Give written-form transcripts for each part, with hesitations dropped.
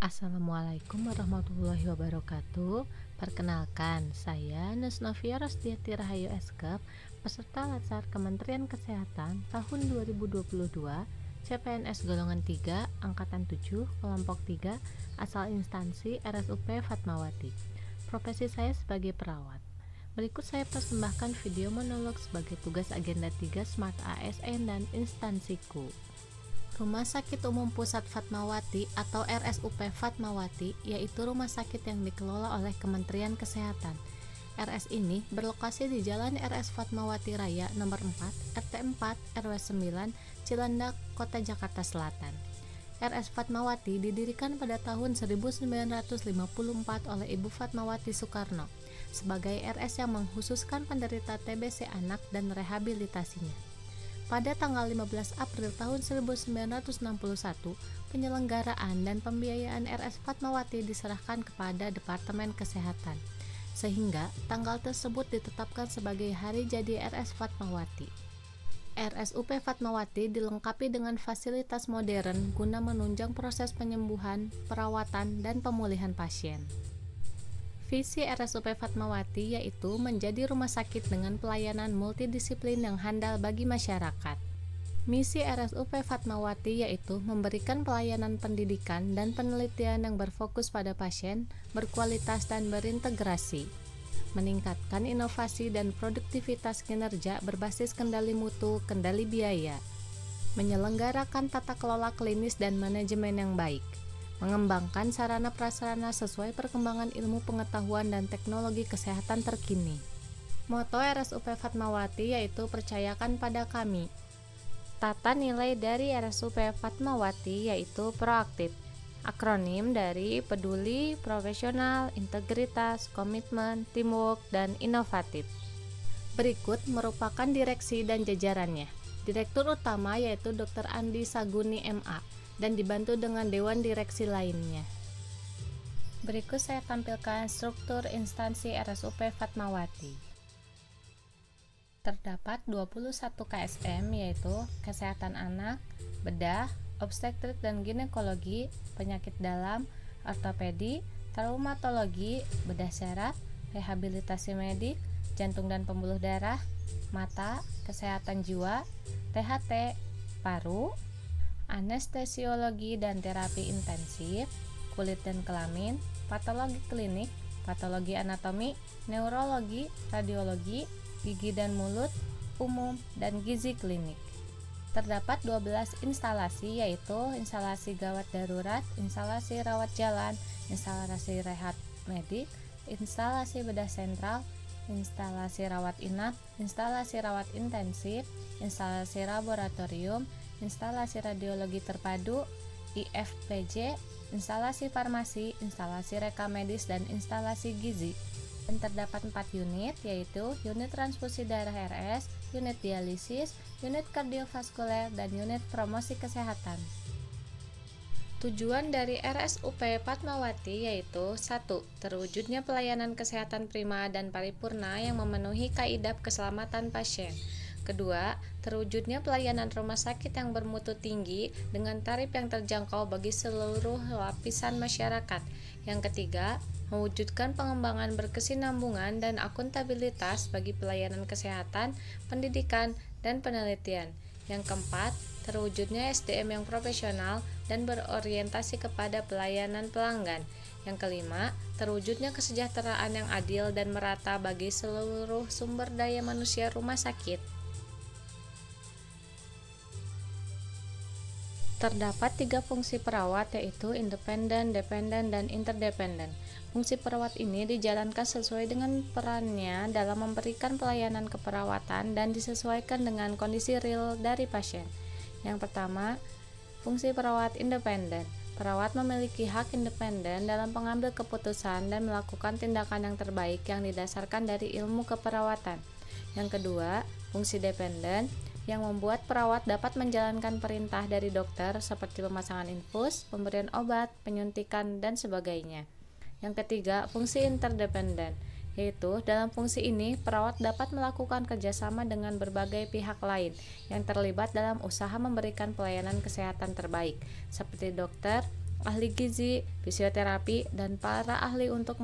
Assalamualaikum warahmatullahi wabarakatuh. Perkenalkan, saya Nusnovia Rosdiati Rahayu Eskep, peserta Latsar Kementerian Kesehatan tahun 2022, CPNS golongan 3, angkatan 7, kelompok 3, asal instansi RSUP Fatmawati. Profesi saya sebagai perawat. Berikut saya persembahkan video monolog sebagai tugas agenda 3 Smart ASN dan instansiku. Rumah Sakit Umum Pusat Fatmawati atau RSUP Fatmawati yaitu rumah sakit yang dikelola oleh Kementerian Kesehatan. RS ini berlokasi di Jalan RS Fatmawati Raya nomor 4, RT 4, RW 9, Cilandak, Kota Jakarta Selatan. RS Fatmawati didirikan pada tahun 1954 oleh Ibu Fatmawati Soekarno sebagai RS yang mengkhususkan penderita TBC anak dan rehabilitasinya. Pada tanggal 15 April tahun 1961, penyelenggaraan dan pembiayaan RS Fatmawati diserahkan kepada Departemen Kesehatan, sehingga tanggal tersebut ditetapkan sebagai hari jadi RS Fatmawati. RSUP Fatmawati dilengkapi dengan fasilitas modern guna menunjang proses penyembuhan, perawatan, dan pemulihan pasien. Visi RSUP Fatmawati yaitu menjadi rumah sakit dengan pelayanan multidisiplin yang handal bagi masyarakat. Misi RSUP Fatmawati yaitu memberikan pelayanan pendidikan dan penelitian yang berfokus pada pasien, berkualitas dan berintegrasi, meningkatkan inovasi dan produktivitas kinerja berbasis kendali mutu, kendali biaya, menyelenggarakan tata kelola klinis dan manajemen yang baik, mengembangkan sarana prasarana sesuai perkembangan ilmu pengetahuan dan teknologi kesehatan terkini. Moto RSUP Fatmawati yaitu percayakan pada kami. Tata nilai dari RSUP Fatmawati yaitu proaktif. Akronim dari peduli, profesional, integritas, komitmen, teamwork, dan inovatif. Berikut merupakan direksi dan jajarannya. Direktur utama yaitu Dr. Andi Saguni MA dan dibantu dengan dewan direksi lainnya. Berikut saya tampilkan struktur instansi RSUP Fatmawati. Terdapat 21 KSM yaitu Kesehatan Anak, Bedah, Obstetrik dan Ginekologi, Penyakit Dalam, Ortopedi, Traumatologi, Bedah Syaraf, Rehabilitasi Medik, Jantung dan Pembuluh Darah, Mata, Kesehatan Jiwa, THT, Paru, Anestesiologi dan Terapi Intensif, Kulit dan Kelamin, Patologi Klinik, Patologi Anatomi, Neurologi, Radiologi, Gigi dan Mulut, Umum, dan Gizi Klinik. Terdapat 12 instalasi yaitu instalasi gawat darurat, instalasi rawat jalan, instalasi rehat medik, instalasi bedah sentral, instalasi rawat inap, instalasi rawat intensif, instalasi laboratorium, instalasi radiologi terpadu, IFPJ, instalasi farmasi, instalasi rekam medis, dan instalasi gizi. Dan terdapat 4 unit yaitu unit transfusi darah RS, unit dialisis, unit kardiovaskuler, dan unit promosi kesehatan. Tujuan dari RSUP Fatmawati yaitu 1. Terwujudnya pelayanan kesehatan prima dan paripurna yang memenuhi kaidah keselamatan pasien. Kedua, terwujudnya pelayanan rumah sakit yang bermutu tinggi dengan tarif yang terjangkau bagi seluruh lapisan masyarakat. Yang ketiga, mewujudkan pengembangan berkesinambungan dan akuntabilitas bagi pelayanan kesehatan, pendidikan, dan penelitian. Yang keempat, terwujudnya SDM yang profesional dan berorientasi kepada pelayanan pelanggan. Yang kelima, terwujudnya kesejahteraan yang adil dan merata bagi seluruh sumber daya manusia rumah sakit. Terdapat 3 fungsi perawat yaitu independen, dependen, dan interdependen. Fungsi perawat ini dijalankan sesuai dengan perannya dalam memberikan pelayanan keperawatan dan disesuaikan dengan kondisi real dari pasien. Yang pertama, fungsi perawat independen. Perawat memiliki hak independen dalam pengambil keputusan dan melakukan tindakan yang terbaik yang didasarkan dari ilmu keperawatan. Yang kedua, fungsi dependen yang membuat perawat dapat menjalankan perintah dari dokter seperti pemasangan infus, pemberian obat, penyuntikan, dan sebagainya. Yang ketiga, fungsi interdependen, yaitu dalam fungsi ini perawat dapat melakukan kerjasama dengan berbagai pihak lain yang terlibat dalam usaha memberikan pelayanan kesehatan terbaik, seperti dokter, ahli gizi, fisioterapi, dan para ahli untuk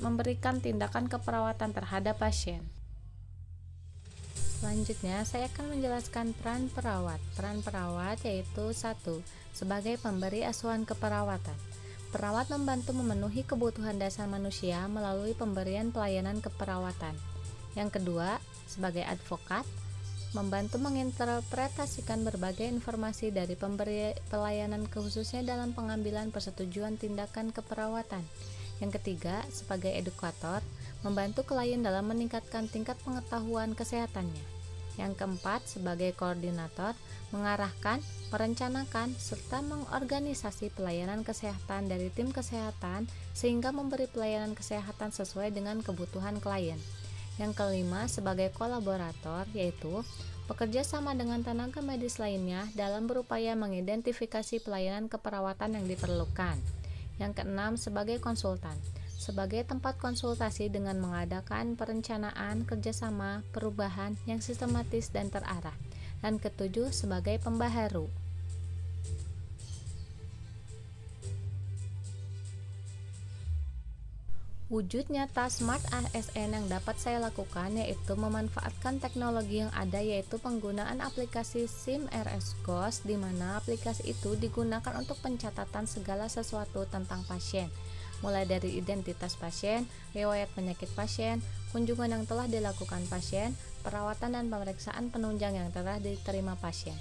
memberikan tindakan keperawatan terhadap pasien. Selanjutnya, saya akan menjelaskan peran perawat. Peran perawat yaitu 1. Sebagai pemberi asuhan keperawatan. Perawat membantu memenuhi kebutuhan dasar manusia melalui pemberian pelayanan keperawatan. Yang kedua, sebagai advokat, membantu menginterpretasikan berbagai informasi dari pemberi pelayanan khususnya dalam pengambilan persetujuan tindakan keperawatan. Yang ketiga, sebagai edukator, membantu klien dalam meningkatkan tingkat pengetahuan kesehatannya. Yang keempat, sebagai koordinator, mengarahkan, merencanakan, serta mengorganisasi pelayanan kesehatan dari tim kesehatan sehingga memberi pelayanan kesehatan sesuai dengan kebutuhan klien. Yang kelima, sebagai kolaborator, yaitu bekerja sama dengan tenaga medis lainnya dalam berupaya mengidentifikasi pelayanan keperawatan yang diperlukan. Yang keenam, sebagai konsultan, sebagai tempat konsultasi dengan mengadakan perencanaan kerjasama perubahan yang sistematis dan terarah. Dan ketujuh, sebagai pembaharu. Wujud nyata Smart ASN yang dapat saya lakukan yaitu memanfaatkan teknologi yang ada, yaitu penggunaan aplikasi SIM RS Ghost, di mana aplikasi itu digunakan untuk pencatatan segala sesuatu tentang pasien, mulai dari identitas pasien, riwayat penyakit pasien, kunjungan yang telah dilakukan pasien, perawatan dan pemeriksaan penunjang yang telah diterima pasien.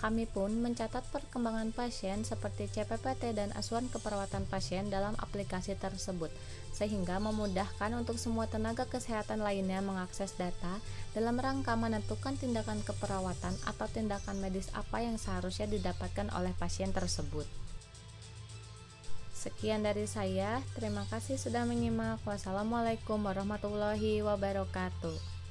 Kami pun mencatat perkembangan pasien seperti CPPT dan asuhan keperawatan pasien dalam aplikasi tersebut, sehingga memudahkan untuk semua tenaga kesehatan lainnya mengakses data dalam rangka menentukan tindakan keperawatan atau tindakan medis apa yang seharusnya didapatkan oleh pasien tersebut. Sekian dari saya, terima kasih sudah menyimak. Wassalamualaikum warahmatullahi wabarakatuh.